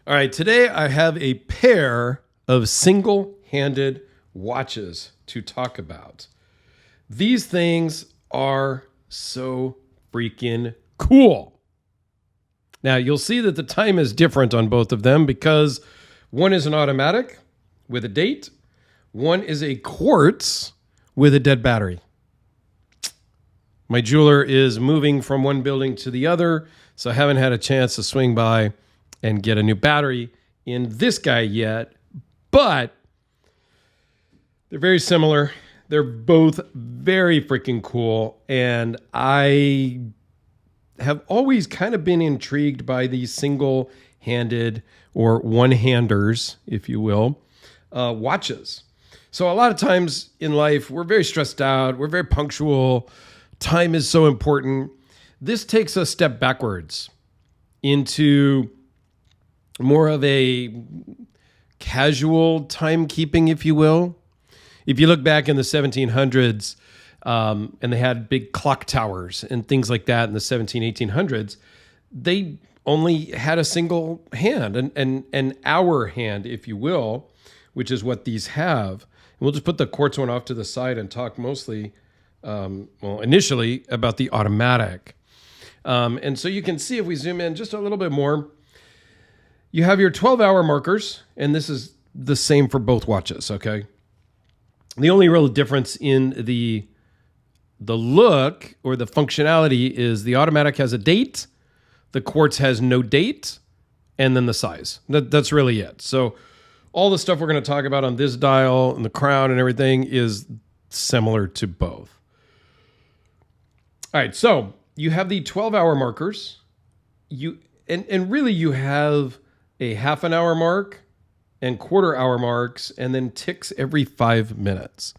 All right, today I have a pair of single-handed watches to talk about. These things are so freaking cool. Now, you'll see that the time is different on both of them because one is an automatic with a date, one is a quartz with a dead battery. My jeweler is moving from one building to the other, so I haven't had a chance to swing by and get a new battery in this guy yet, but they're very similar. They're both very freaking cool, and I have always kind of been intrigued by these single-handed or one-handers, if you will, watches. So a lot of times in life, we're very stressed out. We're very punctual. Time is so important. This takes a step backwards into more of a casual timekeeping, if you will. If you look back in the 1700s, and they had big clock towers and things like that in the 1800s, they only had a single hand, an hour hand, if you will, which is what these have. And we'll just put the quartz one off to the side and talk mostly, initially about the automatic. And so you can see if we zoom in just a little bit more, you have your 12-hour markers, and this is the same for both watches, okay? The only real difference in the look or the functionality is the automatic has a date, the quartz has no date, and then the size. That's really it. So all the stuff we're going to talk about on this dial and the crown and everything is similar to both. All right, so you have the 12-hour markers. And really you have a half an hour mark and quarter hour marks, and then ticks every 5 minutes.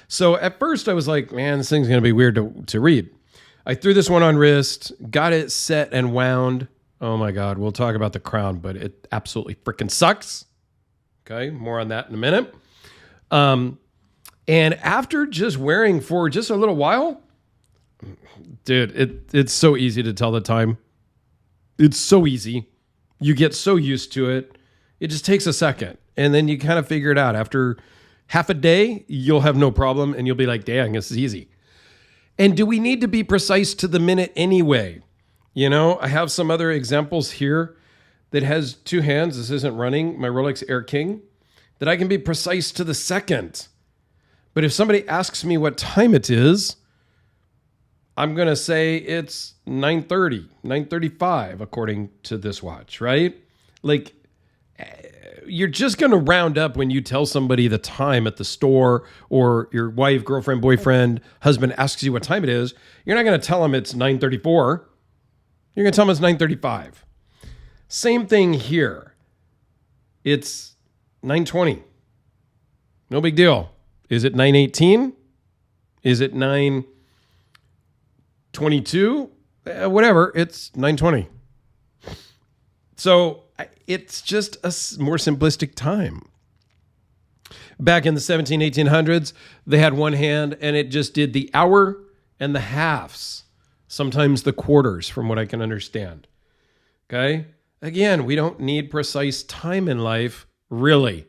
So at first I was like, man, this thing's going to be weird to read. I threw this one on wrist, got it set and wound. Oh my God, we'll talk about the crown, but it absolutely freaking sucks. Okay, more on that in a minute. And after just wearing for just a little while, dude, it's so easy to tell the time. It's so easy. You get so used to it. It just takes a second. And then you kind of figure it out. After half a day, you'll have no problem. And you'll be like, dang, this is easy. And do we need to be precise to the minute anyway? You know, I have some other examples here that has two hands. This isn't running my Rolex Air King, that I can be precise to the second. But if somebody asks me what time it is, I'm going to say it's 9:30, 9:35, according to this watch, right? Like, you're just going to round up when you tell somebody the time at the store, or your wife, girlfriend, boyfriend, husband asks you what time it is. You're not going to tell them it's 9:34. You're going to tell them it's 9:35. Same thing here. It's 9:20. No big deal. Is it 9:18? Is it 9:22? Whatever. It's 9:20. So it's just a more simplistic time. Back in the 1800s, they had one hand and it just did the hour and the halves, sometimes the quarters, from what I can understand. Okay? Again, we don't need precise time in life, really.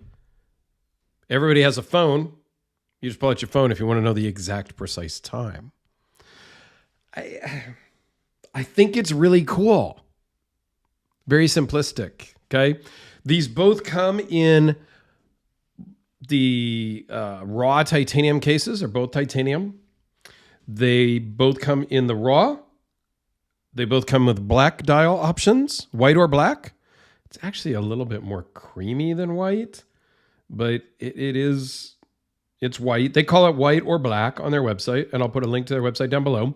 Everybody has a phone. You just pull out your phone if you want to know the exact precise time. I think it's really cool. Very simplistic, okay? These both come in the raw titanium cases. They're both titanium. They both come in the raw. They both come with black dial options, white or black. It's actually a little bit more creamy than white, but it's white. They call it white or black on their website, and I'll put a link to their website down below.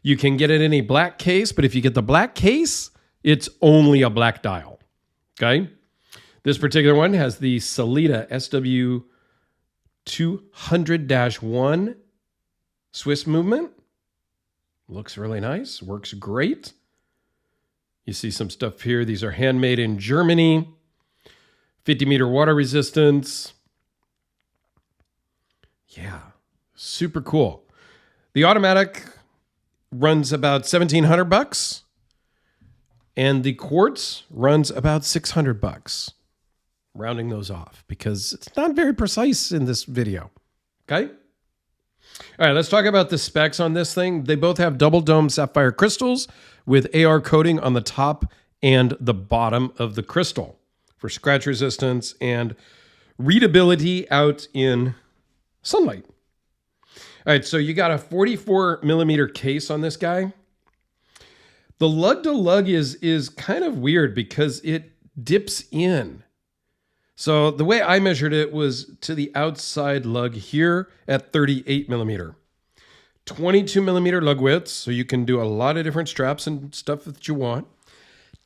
You can get it in a black case, but if you get the black case, it's only a black dial, okay? This particular one has the Sellita SW200-1 Swiss movement. Looks really nice, works great. You see some stuff here. These are handmade in Germany. 50-meter water resistance. Yeah, super cool. The automatic runs about $1,700. And the Quartz runs about $600, rounding those off because it's not very precise in this video. Okay. All right, let's talk about the specs on this thing. They both have double dome sapphire crystals with AR coating on the top and the bottom of the crystal for scratch resistance and readability out in sunlight. All right, so you got a 44 millimeter case on this guy. The lug to lug is kind of weird because it dips in. So the way I measured it was to the outside lug here at 38 millimeter. 22 millimeter lug width, so you can do a lot of different straps and stuff that you want.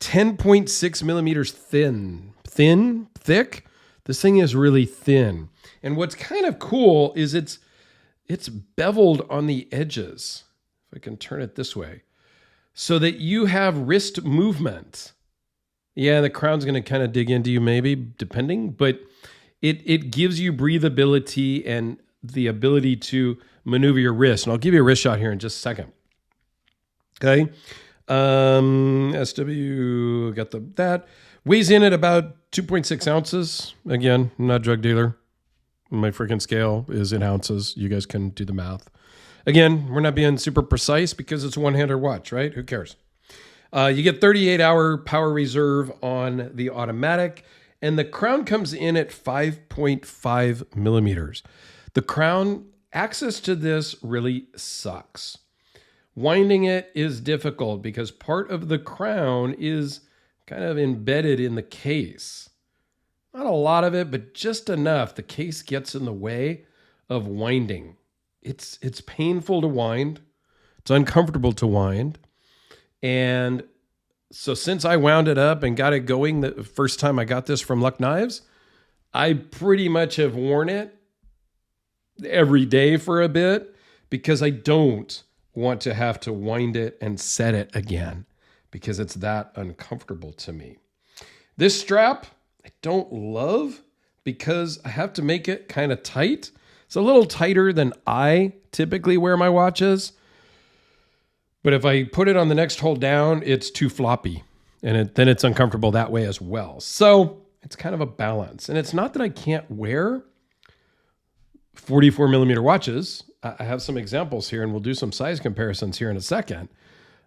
10.6 millimeters thick. This thing is really thin. And what's kind of cool is it's beveled on the edges. If I can turn it this way, so that you have wrist movement. Yeah, the crown's going to kind of dig into you maybe, depending, but it gives you breathability and the ability to maneuver your wrist. And I'll give you a wrist shot here in just a second. Okay. SW, got that. Weighs in at about 2.6 ounces. Again, I'm not a drug dealer. My freaking scale is in ounces. You guys can do the math. Again, we're not being super precise because it's a one-hander watch, right? Who cares? You get 38-hour power reserve on the automatic, and the crown comes in at 5.5 millimeters. The crown, access to this really sucks. Winding it is difficult because part of the crown is kind of embedded in the case. Not a lot of it, but just enough. The case gets in the way of winding. It's painful to wind. It's uncomfortable to wind. And so since I wound it up and got it going the first time I got this from Luck Knives, I pretty much have worn it every day for a bit because I don't want to have to wind it and set it again because it's that uncomfortable to me. This strap, I don't love because I have to make it kind of tight. It's a little tighter than I typically wear my watches. But if I put it on the next hole down, it's too floppy. And then it's uncomfortable that way as well. So it's kind of a balance. And it's not that I can't wear 44 millimeter watches. I have some examples here and we'll do some size comparisons here in a second.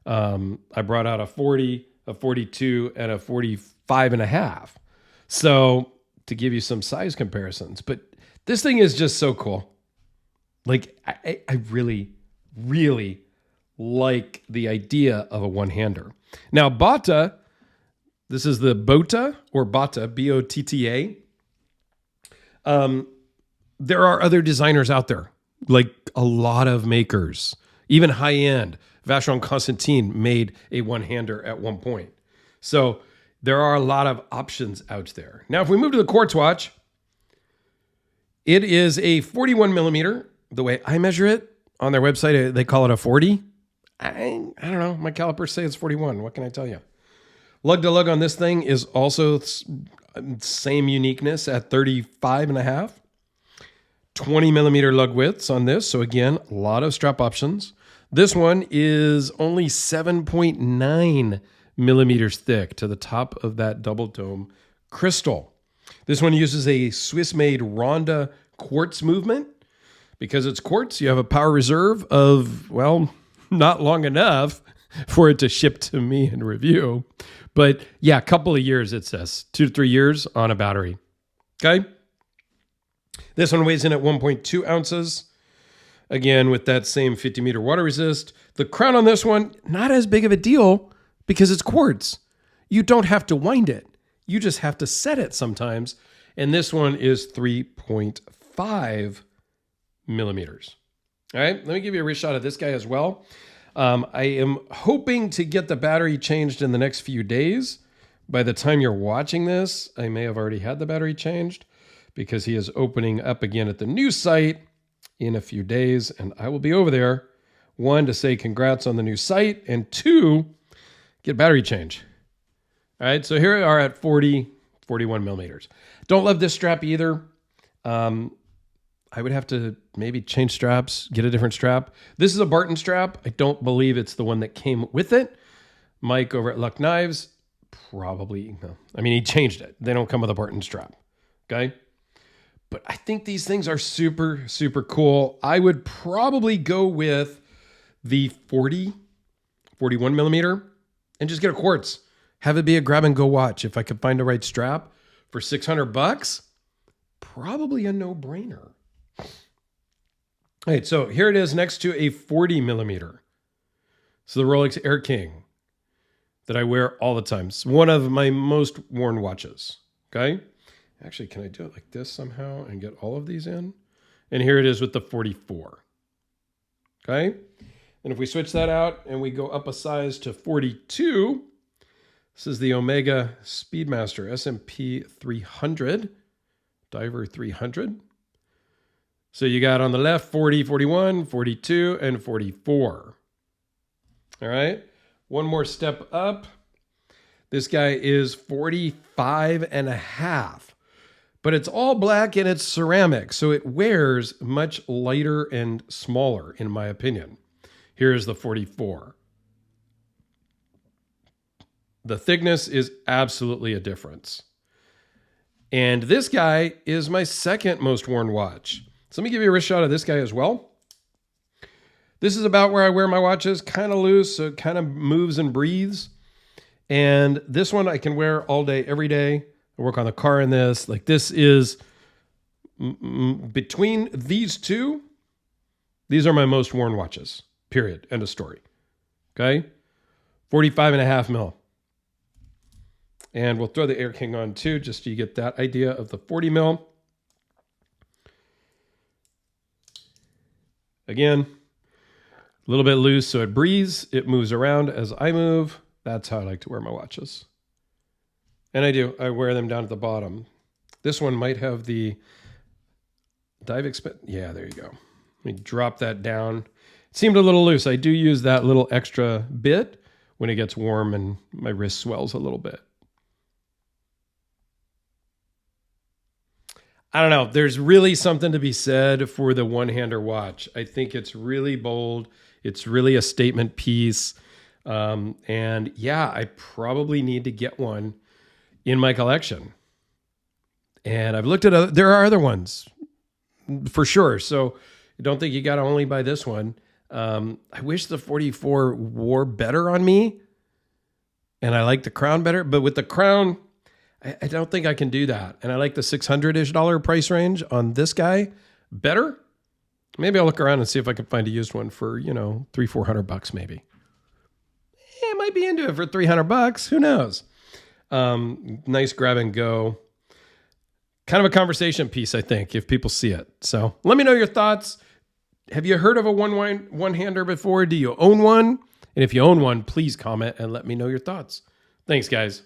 I brought out a 40, a 42, and a 45 and a half. So to give you some size comparisons, but this thing is just so cool. Like I really, really like the idea of a one-hander. Now Botta, this is the Botta or Botta, B-O-T-T-A. There are other designers out there, like a lot of makers, even high-end. Vacheron Constantin made a one-hander at one point. So there are a lot of options out there. Now, if we move to the Quartz watch, it is a 41 millimeter. The way I measure it on their website, they call it a 40. I don't know. My calipers say it's 41. What can I tell you? Lug to lug on this thing is also same uniqueness at 35 and a half. 20 millimeter lug widths on this. So again, a lot of strap options. This one is only 7.9 millimeters thick to the top of that double dome crystal. This one uses a Swiss-made Ronda quartz movement. Because it's quartz, you have a power reserve of, well, not long enough for it to ship to me and review. But yeah, a couple of years, it says. 2 to 3 years on a battery. Okay? This one weighs in at 1.2 ounces. Again, with that same 50 meter water resist. The crown on this one, not as big of a deal because it's quartz. You don't have to wind it. You just have to set it sometimes. And this one is 3.5 millimeters. All right, let me give you a wrist shot of this guy as well. I am hoping to get the battery changed in the next few days. By the time you're watching this, I may have already had the battery changed because he is opening up again at the new site in a few days, and I will be over there, 1, to say congrats on the new site, and 2, get battery change. All right, so here we are at 41 millimeters. Don't love this strap either. I would have to maybe change straps, get a different strap. This is a Barton strap. I don't believe it's the one that came with it. Mike over at Luck Knives probably, no. I mean, he changed it. They don't come with a Barton strap. Okay. But I think these things are super, super cool. I would probably go with the 41 millimeter and just get a Quartz. Have it be a grab and go watch. If I could find the right strap for $600, probably a no-brainer. All right, so here it is next to a 40 millimeter. So the Rolex Air King that I wear all the time. It's one of my most worn watches, okay? Actually, can I do it like this somehow and get all of these in? And here it is with the 44, okay? And if we switch that out and we go up a size to 42, this is the Omega Speedmaster S&P 300, Diver 300. So you got on the left 40, 41, 42, and 44. All right. One more step up. This guy is 45 and a half, but it's all black and it's ceramic. So it wears much lighter and smaller, in my opinion. Here's the 44. The thickness is absolutely a difference. And this guy is my second most worn watch. So let me give you a wrist shot of this guy as well. This is about where I wear my watches, kind of loose, so it kind of moves and breathes. And this one I can wear all day, every day. I work on the car in this. Like this is, between these two, these are my most worn watches, period, end of story. Okay? 45 and a half mil. And we'll throw the Air King on too, just so you get that idea of the 40 mil. Again, a little bit loose, so it breathes. It moves around as I move. That's how I like to wear my watches. And I do. I wear them down at the bottom. This one might have the dive expense. Yeah, there you go. Let me drop that down. It seemed a little loose. I do use that little extra bit when it gets warm and my wrist swells a little bit. I don't know. There's really something to be said for the one-hander watch. I think it's really bold. It's really a statement piece. And yeah, I probably need to get one in my collection. And I've looked at there are other ones for sure. So I don't think you got to only buy this one. I wish the 44 wore better on me. And I like the crown better. But with the crown, I don't think I can do that. And I like the $600-ish price range on this guy better. Maybe I'll look around and see if I can find a used one for, $300-400 maybe. I might be into it for $300. Who knows? Nice grab and go. Kind of a conversation piece, I think, if people see it. So let me know your thoughts. Have you heard of a one-hander before? Do you own one? And if you own one, please comment and let me know your thoughts. Thanks, guys.